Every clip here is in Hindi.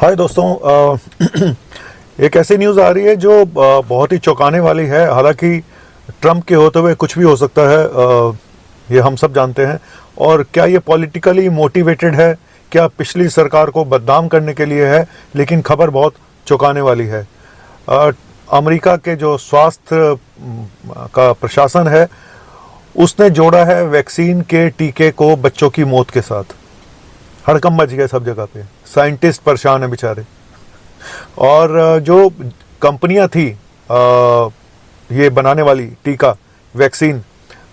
हाय दोस्तों, एक ऐसी न्यूज़ आ रही है जो बहुत ही चौंकाने वाली है। हालांकि ट्रम्प के होते हुए कुछ भी हो सकता है, ये हम सब जानते हैं। और क्या ये पॉलिटिकली मोटिवेटेड है, क्या पिछली सरकार को बदनाम करने के लिए है? लेकिन खबर बहुत चौंकाने वाली है। अमेरिका के जो स्वास्थ्य का प्रशासन है, उसने जोड़ा है वैक्सीन के टीके को बच्चों की मौत के साथ। हड़कंप मच गया सब जगह पे, साइंटिस्ट परेशान है बेचारे। और जो कंपनियां थी ये बनाने वाली टीका वैक्सीन,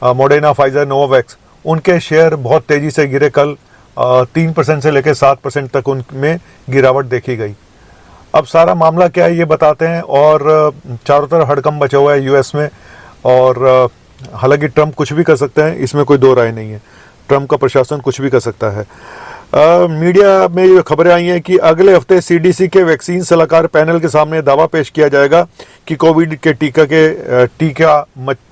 मॉडर्ना, फाइजर, नोवावैक्स, उनके शेयर बहुत तेजी से गिरे। कल 3% से लेकर 7% तक उनमें गिरावट देखी गई। अब सारा मामला क्या है ये बताते हैं। और चारों तरफ हड़कंप मचा हुआ है यूएस में। और हालांकि ट्रम्प कुछ भी कर सकते हैं, इसमें कोई दो राय नहीं है। ट्रम्प का प्रशासन कुछ भी कर सकता है। मीडिया में ये खबरें आई हैं कि अगले हफ्ते सीडीसी के वैक्सीन सलाहकार पैनल के सामने दावा पेश किया जाएगा कि कोविड के टीका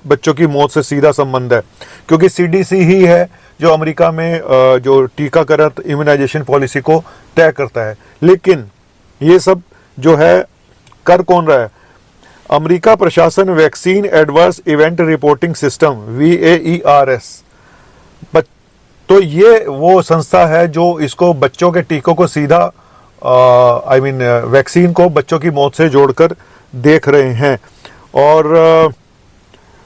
बच्चों की मौत से सीधा संबंध है, क्योंकि सीडीसी ही है जो अमेरिका में जो टीकाकरण इम्यूनाइजेशन पॉलिसी को तय करता है। लेकिन ये सब जो है कर कौन रहा है? अमेरिका प्रशासन vaccine adverse event reporting system VAERS, तो ये वो संस्था है जो इसको बच्चों के टीकों को सीधा वैक्सीन को बच्चों की मौत से जोड़कर देख रहे हैं। और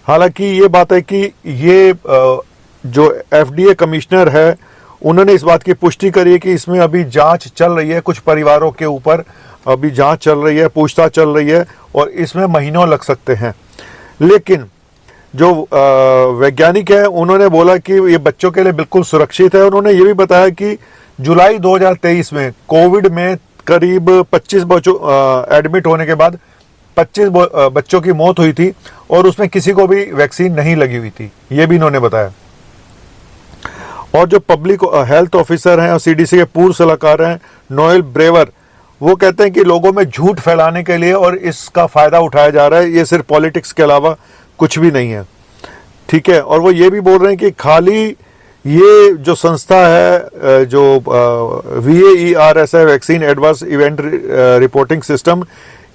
हालांकि ये बात है कि ये जो FDA कमिश्नर है, उन्होंने इस बात की पुष्टि करी है कि इसमें अभी जांच चल रही है। कुछ परिवारों के ऊपर अभी जांच चल रही है, पूछताछ चल रही है, और इसमें महीनों लग सकते हैं। लेकिन जो वैज्ञानिक है, उन्होंने बोला कि ये बच्चों के लिए बिल्कुल सुरक्षित है। उन्होंने ये भी बताया कि जुलाई 2023 में कोविड में करीब 25 बच्चों एडमिट होने के बाद 25 बच्चों की मौत हुई थी, और उसमें किसी को भी वैक्सीन नहीं लगी हुई थी, ये भी इन्होंने बताया। और जो पब्लिक हेल्थ ऑफिसर हैं और सीडीसी के पूर्व सलाहकार हैं नोएल ब्रेवर, वो कहते हैं कि लोगों में झूठ फैलाने के लिए और इसका फायदा उठाया जा रहा है। ये सिर्फ पॉलिटिक्स के अलावा कुछ भी नहीं है, ठीक है। और वो ये भी बोल रहे हैं कि खाली ये जो संस्था है, जो VAERS है, vaccine adverse event reporting system,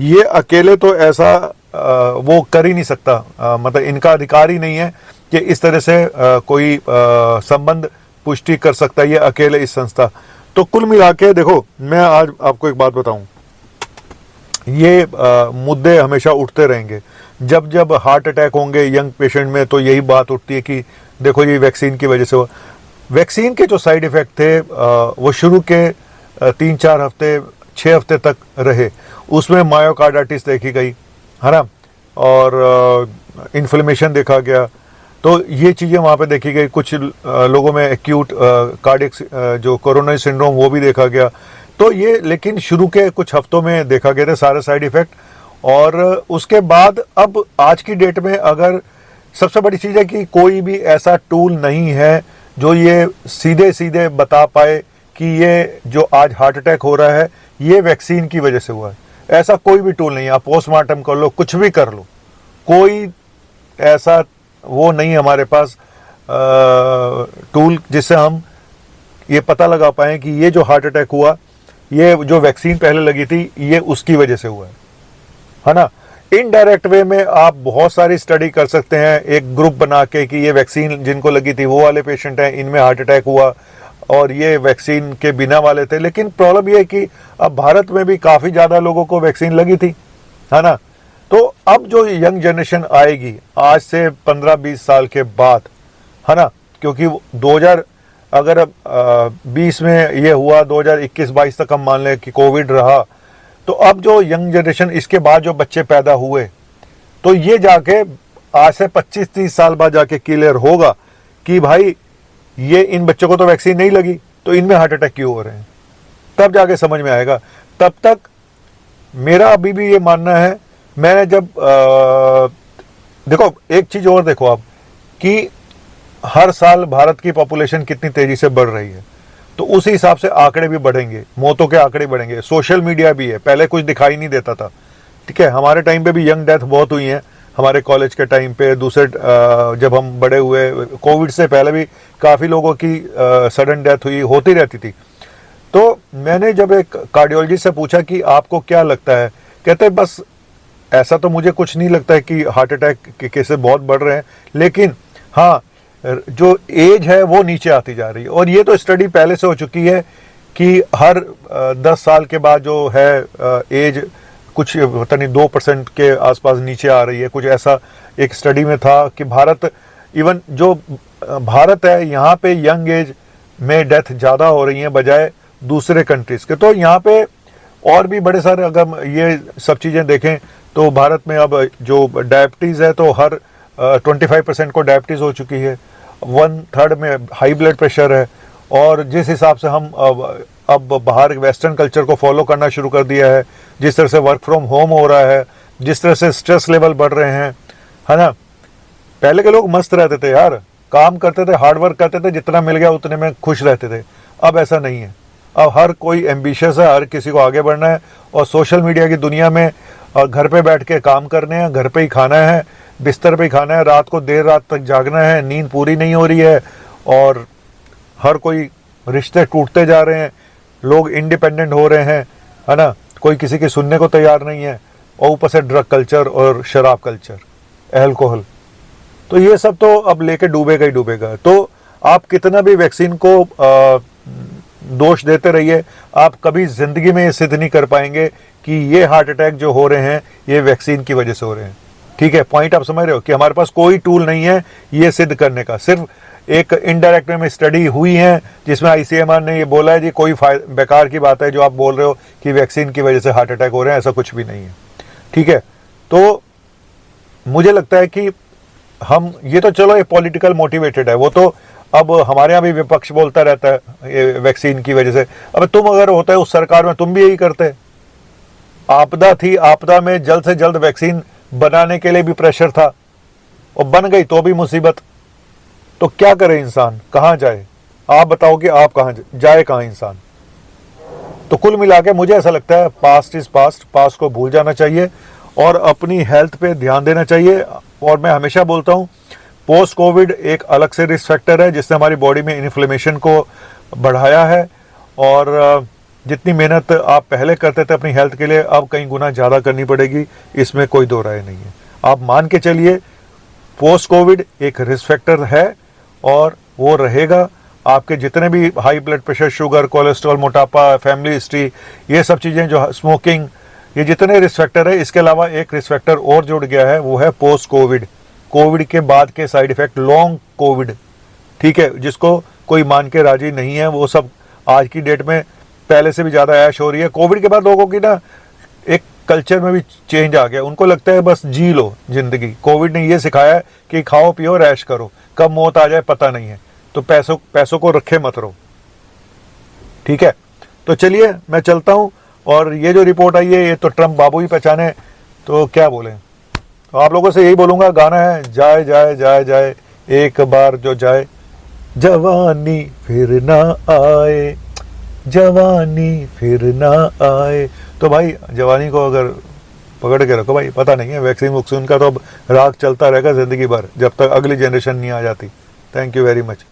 ये अकेले तो ऐसा वो कर ही नहीं सकता। मतलब इनका अधिकार ही नहीं है कि इस तरह से कोई संबंध पुष्टि कर सकता है ये अकेले इस संस्था। तो कुल मिला के देखो, मैं आज आपको एक बात बताऊं, ये मुद्दे हमेशा उठते रहेंगे। जब जब हार्ट अटैक होंगे यंग पेशेंट में, तो यही बात उठती है कि देखो ये वैक्सीन की वजह से हुआ। वैक्सीन के जो साइड इफ़ेक्ट थे वो शुरू के 3-4 हफ्ते, 6 हफ्ते तक रहे। उसमें मायोकार्डाइटिस देखी गई, है ना, और इन्फ्लेमेशन देखा गया। तो ये चीज़ें वहाँ पे देखी गई। कुछ लोगों में एक्यूट कार्डियक जो कोरोनरी सिंड्रोम, वो भी देखा गया। तो ये लेकिन शुरू के कुछ हफ्तों में देखा गया था सारे साइड इफ़ेक्ट। और उसके बाद अब आज की डेट में अगर सबसे बड़ी चीज़ है कि कोई भी ऐसा टूल नहीं है जो ये सीधे सीधे बता पाए कि ये जो आज हार्ट अटैक हो रहा है ये वैक्सीन की वजह से हुआ है। ऐसा कोई भी टूल नहीं है। आप पोस्टमार्टम कर लो, कुछ भी कर लो, कोई ऐसा वो नहीं है हमारे पास टूल जिससे हम ये पता लगा पाए कि ये जो हार्ट अटैक हुआ, ये जो वैक्सीन पहले लगी थी, ये उसकी वजह से हुआ है ना। इनडायरेक्ट वे में आप बहुत सारी स्टडी कर सकते हैं, एक ग्रुप बना के कि ये वैक्सीन जिनको लगी थी वो वाले पेशेंट हैं, इनमें हार्ट अटैक हुआ, और ये वैक्सीन के बिना वाले थे। लेकिन प्रॉब्लम ये है कि अब भारत में भी काफ़ी ज़्यादा लोगों को वैक्सीन लगी थी, है ना। तो अब जो यंग जनरेशन आएगी आज से 15-20 साल के बाद, है ना, क्योंकि 2020 में ये हुआ, 2021-22 तक हम मान लें कि कोविड रहा, तो अब जो यंग जनरेशन इसके बाद जो बच्चे पैदा हुए, तो ये जाके आज से 25-30 साल बाद जाके क्लियर होगा कि भाई ये इन बच्चों को तो वैक्सीन नहीं लगी, तो इनमें हार्ट अटैक क्यों हो रहे हैं, तब जाके समझ में आएगा। तब तक मेरा अभी भी ये मानना है, मैंने जब देखो एक चीज़ और देखो आप कि हर साल भारत की पॉपुलेशन कितनी तेज़ी से बढ़ रही है, तो उसी हिसाब से आंकड़े भी बढ़ेंगे, मौतों के आंकड़े बढ़ेंगे। सोशल मीडिया भी है, पहले कुछ दिखाई नहीं देता था, ठीक है। हमारे टाइम पे भी यंग डेथ बहुत हुई हैं, हमारे कॉलेज के टाइम पे, दूसरे जब हम बड़े हुए, कोविड से पहले भी काफ़ी लोगों की सडन डेथ हुई, होती रहती थी। तो मैंने जब एक कार्डियोलॉजिस्ट से पूछा कि आपको क्या लगता है, कहते हैं बस ऐसा तो मुझे कुछ नहीं लगता है कि हार्ट अटैक के केसेस बहुत बढ़ रहे हैं, लेकिन हाँ जो एज है वो नीचे आती जा रही है। और ये तो स्टडी पहले से हो चुकी है कि हर 10 साल के बाद जो है एज कुछ पता नहीं 2% के आसपास नीचे आ रही है, कुछ ऐसा एक स्टडी में था कि भारत, इवन जो भारत है यहाँ पे यंग एज में डेथ ज़्यादा हो रही है बजाय दूसरे कंट्रीज़ के। तो यहाँ पे और भी बड़े सारे, अगर हम ये सब चीज़ें देखें तो भारत में अब जो डायबिटीज़ है तो हर 25% को डायबिटीज़ हो चुकी है, 1/3 में हाई ब्लड प्रेशर है। और जिस हिसाब से हम अब बाहर वेस्टर्न कल्चर को फॉलो करना शुरू कर दिया है, जिस तरह से वर्क फ्रॉम होम हो रहा है, जिस तरह से स्ट्रेस लेवल बढ़ रहे हैं, है ना। पहले के लोग मस्त रहते थे यार, काम करते थे, हार्ड वर्क करते थे, जितना मिल गया उतने में खुश रहते थे। अब ऐसा नहीं है, अब हर कोई एम्बिशियस है, हर किसी को आगे बढ़ना है। और सोशल मीडिया की दुनिया में घर पे बैठ के काम करने हैं, घर पे ही खाना है, बिस्तर पे ही खाना है, रात को देर रात तक जागना है, नींद पूरी नहीं हो रही है, और हर कोई रिश्ते टूटते जा रहे हैं, लोग इंडिपेंडेंट हो रहे हैं, है ना, कोई किसी की सुनने को तैयार नहीं है। और ऊपर से ड्रग कल्चर और शराब कल्चर, अल्कोहल, तो ये सब तो अब लेके डूबेगा ही डूबेगा। तो आप कितना भी वैक्सीन को दोष देते रहिए, आप कभी जिंदगी में ये सिद्ध नहीं कर पाएंगे कि ये हार्ट अटैक जो हो रहे हैं ये वैक्सीन की वजह से हो रहे हैं। ठीक है, पॉइंट आप समझ रहे हो कि हमारे पास कोई टूल नहीं है ये सिद्ध करने का। सिर्फ एक इनडायरेक्ट में स्टडी हुई है जिसमें ICMR ने ये बोला है जी कोई बेकार की बात है जो आप बोल रहे हो कि वैक्सीन की वजह से हार्ट अटैक हो रहे हैं, ऐसा कुछ भी नहीं है। ठीक है, तो मुझे लगता है कि हम ये तो चलो ये पॉलिटिकल मोटिवेटेड है, वो तो अब हमारे यहाँ भी विपक्ष बोलता रहता है ये वैक्सीन की वजह से। अब तुम अगर होता है उस सरकार में तुम भी यही करते। आपदा थी, आपदा में जल्द से जल्द वैक्सीन बनाने के लिए भी प्रेशर था और बन गई तो भी मुसीबत। तो क्या करे इंसान, कहाँ जाए? आप बताओ कि आप कहाँ जाए, कहाँ इंसान। तो कुल मिला के मुझे ऐसा लगता है पास्ट इज पास्ट, पास्ट को भूल जाना चाहिए और अपनी हेल्थ पे ध्यान देना चाहिए। और मैं हमेशा बोलता हूँ पोस्ट कोविड एक अलग से रिस्क फैक्टर है जिसने हमारी बॉडी में इन्फ्लेमेशन को बढ़ाया है। और जितनी मेहनत आप पहले करते थे अपनी हेल्थ के लिए अब कई गुना ज़्यादा करनी पड़ेगी, इसमें कोई दो राय नहीं है। आप मान के चलिए पोस्ट कोविड एक रिस्क फैक्टर है और वो रहेगा। आपके जितने भी high blood pressure, sugar, cholesterol, मोटापा, फैमिली हिस्ट्री, ये सब चीज़ें जो स्मोकिंग, ये जितने रिस्क फैक्टर है, इसके अलावा एक रिस्क फैक्टर और जुड़ गया है, वो है पोस्ट कोविड, कोविड के बाद के साइड इफेक्ट, लॉन्ग कोविड। ठीक है, जिसको कोई मान के राजी नहीं है। वो सब आज की डेट में पहले से भी ज़्यादा ऐश हो रही है। कोविड के बाद लोगों की ना एक कल्चर में भी चेंज आ गया, उनको लगता है बस जी लो जिंदगी। कोविड ने ये सिखाया है कि खाओ पियो ऐश करो, कब मौत आ जाए पता नहीं है, तो पैसों को रखे मत रहो। ठीक है, तो चलिए मैं चलता हूँ। और ये जो रिपोर्ट आई है ये तो ट्रम्प बाबू ही पहचाने, तो क्या बोलें। तो आप लोगों से यही बोलूँगा, गाना है जाए जाए जाए जाए एक बार जो जाए, जवानी फिर ना आए, जवानी फिर ना आए। तो भाई जवानी को अगर पकड़ के रखो भाई, पता नहीं है वैक्सीन वैक्सीन का तो अब राग चलता रहेगा ज़िंदगी भर जब तक अगली जनरेशन नहीं आ जाती। Thank you very much.